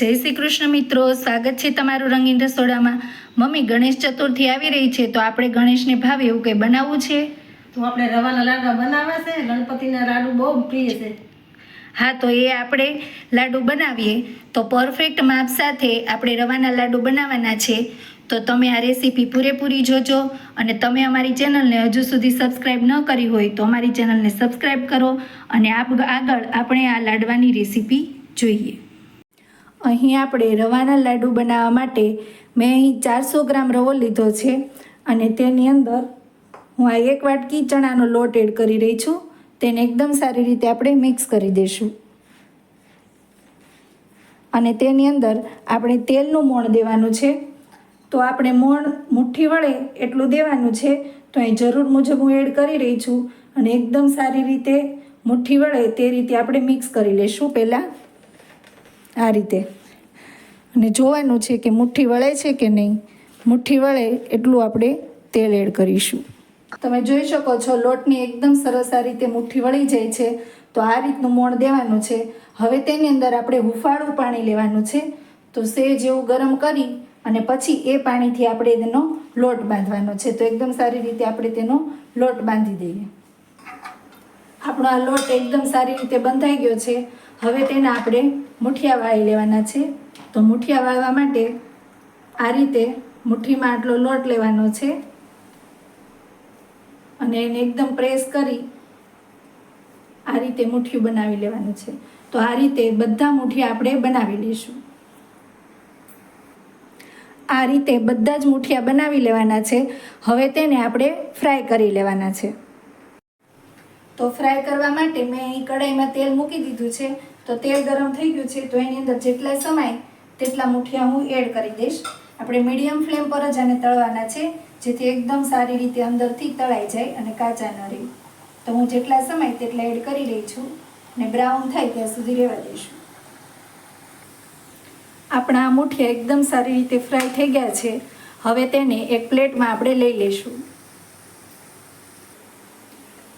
જય શ્રી કૃષ્ણ મિત્રો, સ્વાગત છે તમારું રંગીન રસોડામાં। મમ્મી, ગણેશ ચતુર્થી આવી રહી છે, તો આપણે ગણેશને ભાવે એવું કંઈ બનાવવું છે? તો આપણે રવાના લાડવા બનાવવા છે। ગણપતિના લાડુ બહુ પ્રિય છે। હા, તો એ આપણે લાડુ બનાવીએ તો પરફેક્ટ માપ સાથે આપણે રવાના લાડુ બનાવવાના છે। તો તમે આ રેસીપી પૂરેપૂરી જોજો, અને તમે અમારી ચેનલને હજુ સુધી સબસ્ક્રાઈબ ન કરી હોય તો અમારી ચેનલને સબસ્ક્રાઈબ કરો, અને આગળ આપણે આ લાડવાની રેસીપી જોઈએ। અહીં આપણે રવાના લાડુ બનાવવા માટે મેં અહીં 400 ગ્રામ રવો લીધો છે, અને તેની અંદર હું આ 1 વાટકી ચણાનો લોટ એડ કરી રહી છું। તેને એકદમ સારી રીતે આપણે મિક્સ કરી દઈશું, અને તેની અંદર આપણે તેલનું મોણ દેવાનું છે। તો આપણે મોણ મુઠ્ઠી વળે એટલું દેવાનું છે, તો અહીં જરૂર મુજબ હું એડ કરી રહી છું, અને એકદમ સારી રીતે મુઠ્ઠી વળે તે રીતે આપણે મિક્સ કરી લઈશું પહેલાં આ રીતે, અને જોવાનું છે કે મુઠ્ઠી વળે છે કે નહીં। મુઠ્ઠી વળે એટલું આપણે તેલ એડ કરીશું। તમે જોઈ શકો છો લોટની એકદમ સરસ આ રીતે મુઠ્ઠી વળી જાય છે, તો આ રીતનું મોણ દેવાનું છે। હવે તેની અંદર આપણે હુંફાળું પાણી લેવાનું છે, તો સેજ જેવું ગરમ કરી અને પછી એ પાણીથી આપણે તેનો લોટ બાંધવાનો છે। તો એકદમ સારી રીતે આપણે તેનો લોટ બાંધી દઈએ। આપણો આ લોટ એકદમ સારી રીતે બંધાઈ ગયો છે। હવે તેના આપણે મુઠિયા વાળી લેવાના છે। તો મુઠિયા વાળવા માટે આ રીતે મુઠ્ઠીમાં આટલો લોટ લેવાનો છે, અને એને એકદમ પ્રેસ કરી આ રીતે મુઠ્ઠિયું બનાવી લેવાનું છે। તો આ રીતે બધા મુઠિયા આપણે બનાવી લઈશું। આ રીતે બધા જ મુઠિયા બનાવી લેવાના છે। હવે તેને આપણે ફ્રાય કરી લેવાના છે। તો ફ્રાય કરવા માટે મેં અહીં કઢાઈમાં તેલ મૂકી દીધું છે। તો તેલ ગરમ થઈ ગયું છે, તો એની અંદર જેટલા સમાય તેટલા મુઠિયા હું એડ કરી દઈશ। આપણે મીડિયમ ફ્લેમ પર જ આને તળવાના છે, જેથી એકદમ સારી રીતે અંદરથી તળાઈ જાય અને કાચા ન રહે। તો હું જેટલા સમાય તેટલા એડ કરી રહી છું, અને બ્રાઉન થાય ત્યાં સુધી રહેવા દઈશું। આપણા આ મુઠિયા એકદમ સારી રીતે ફ્રાય થઈ ગયા છે। હવે તેને એક પ્લેટમાં આપણે લઈ લઈશું।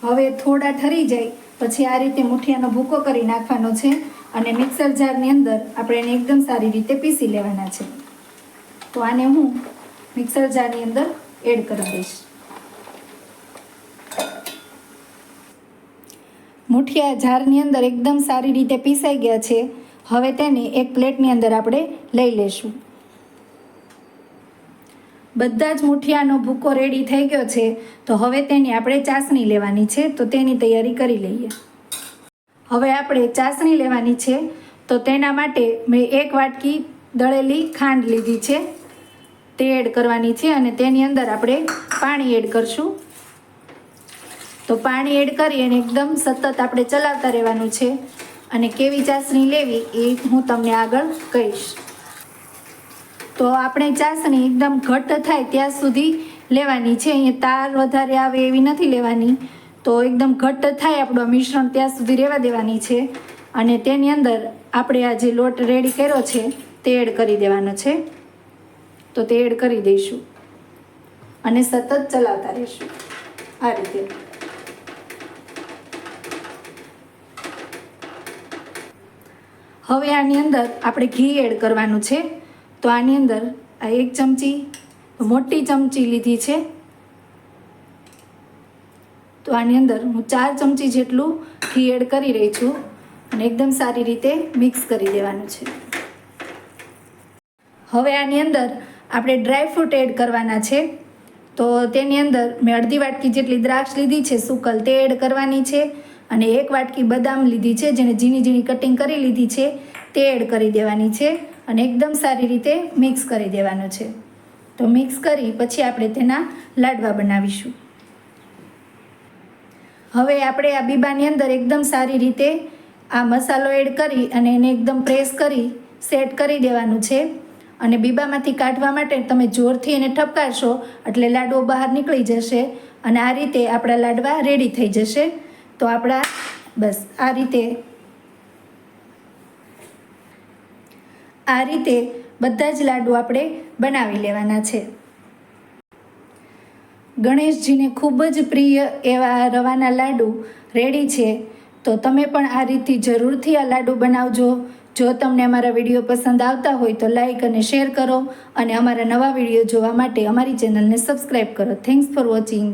હવે થોડા ઠરી જાય પછી આ રીતે મુઠિયાનો ભૂકો કરી નાખવાનો છે, અને મિક્સર જારની અંદર આપણે એને એકદમ સારી રીતે પીસી લેવાના છે। તો આને હું મિક્સર જારની અંદર એડ કરી દઈશ। મુઠિયા જારની અંદર એકદમ સારી રીતે પીસાઈ ગયા છે। હવે તેને એક પ્લેટની અંદર આપણે લઈ લઈશું। બધા જ મુઠિયાનો ભૂકો રેડી થઈ ગયો છે, તો હવે તેની આપણે ચાસણી લેવાની છે। તો તેની તૈયારી કરી લઈએ। હવે આપણે ચાસણી લેવાની છે, તો તેના માટે મેં 1 વાટકી દળેલી ખાંડ લીધી છે, તે એડ કરવાની છે, અને તેની અંદર આપણે પાણી એડ કરશું। તો પાણી એડ કરી અને એકદમ સતત આપણે ચલાવતા રહેવાનું છે, અને કેવી ચાસણી લેવી એ હું તમને આગળ કહીશ। તો આપણે ચાસણી એકદમ ઘટ્ટ થાય ત્યાં સુધી લેવાની છે। અહીંયા તાર વધારે આવે એવી નથી લેવાની। તો એકદમ ઘટ્ટ થાય આપણું મિશ્રણ ત્યાં સુધી રહેવા દેવાની છે, અને તેની અંદર આપણે આ જે લોટ રેડી કર્યો છે તે એડ કરી દેવાનો છે। તો તે એડ કરી દઈશું, અને સતત ચલાવતા રહીશું આ રીતે। હવે આની અંદર આપણે ઘી એડ કરવાનું છે। તો આની અંદર આ 1 ચમચી મોટી ચમચી લીધી છે, તો આની અંદર હું 4 ચમચી જેટલું ઘી એડ કરી રહી છું, અને એકદમ સારી રીતે મિક્સ કરી દેવાનું છે। હવે આની અંદર આપણે ડ્રાયફ્રૂટ એડ કરવાના છે। તો તેની અંદર મેં અડધી વાટકી જેટલી દ્રાક્ષ લીધી છે સુકલ, તે એડ કરવાની છે, અને 1 વાટકી બદામ લીધી છે જેને ઝીણી ઝીણી કટિંગ કરી લીધી છે, તે એડ કરી દેવાની છે, અને એકદમ સારી રીતે મિક્સ કરી દેવાનું છે। તો મિક્સ કરી પછી આપણે તેના લાડવા બનાવીશું। હવે આપણે આ બીબાની અંદર એકદમ સારી રીતે આ મસાલો એડ કરી અને એને એકદમ પ્રેસ કરી સેટ કરી દેવાનું છે, અને બીબામાંથી કાઢવા માટે તમે જોરથી એને ઠપકારશો એટલે લાડવો બહાર નીકળી જશે, અને આ રીતે આપણા લાડવા રેડી થઈ જશે। તો આપણા બસ આ રીતે બધા જ લાડુ આપણે બનાવી લેવાના છે। ગણેશજીને ખૂબ જ પ્રિય એવા રવાના લાડુ રેડી છે। તો તમે પણ આ રીતથી જરૂરથી આ લાડુ બનાવજો। જો તમને અમારા વિડીયો પસંદ આવતા હોય તો લાઈક અને શેર કરો અને અમારા નવા વિડીયો જોવા માટે અમારી ચેનલને સબસ્ક્રાઈબ કરો. Thanks for watching.